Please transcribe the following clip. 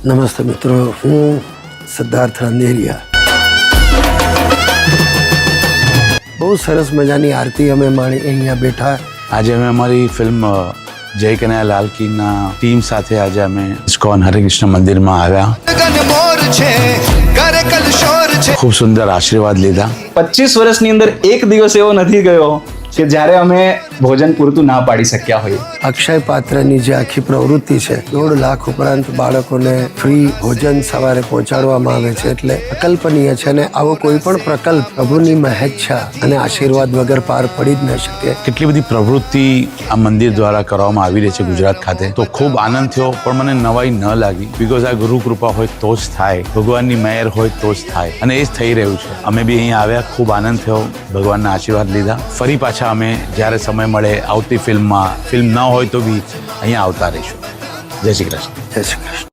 નમસ્તે મિત્રો, હું સિદ્ધાર્થ રાંદેરિયા. બહુ સરસ મજાની આરતી અમે માણી અહીંયા બેઠા. આજે અમે અમારી ફિલ્મ જય કનૈયા લાલ કીના ટીમ સાથે આજે અમે ઇસ્કોન હરે કૃષ્ણ મંદિરમાં આવ્યા. ખૂબ સુંદર આશીર્વાદ લીધા. 25 વર્ષની અંદર એક દિવસ એવો નથી ગયો કે જ્યારે અમે ભોજન પૂરતું ના પાડી શક્યા હોઈએ. અક્ષય પાત્રની જે આખી પ્રવૃત્તિ છે, 1.5 લાખ ઉપરાંત બાળકોને ફ્રી ભોજન સવારે પહોંચાડવામાં આવે છે, એટલે અકલ્પનીય છે. અને આવો કોઈ પણ પ્રકલ્પ પ્રભુની મહેચ્છા અને આશીર્વાદ વગર પાર પડી જ ન શકે. કેટલી બધી પ્રવૃત્તિ આ મંદિર દ્વારા કરવામાં આવી રહી છે ગુજરાત ખાતે, તો ખૂબ આનંદ થયો. પણ મને નવાઈ ન લાગી, બિકોઝ આ ગુરુ કૃપા હોય તો જ થાય, ભગવાનની મહેર હોય તો જ થાય, અને એ જ થઈ રહ્યું છે. અમે બી અહીંયા આવ્યા, ખૂબ આનંદ થયો, ભગવાનના આશીર્વાદ લીધા. ફરી પાછા અમે જ્યારે સમય મળે આવતી ફિલ્મ ન હોય તો બી અહીંયા આવતા રહીશું. જય શ્રી કૃષ્ણ. જય શ્રી કૃષ્ણ.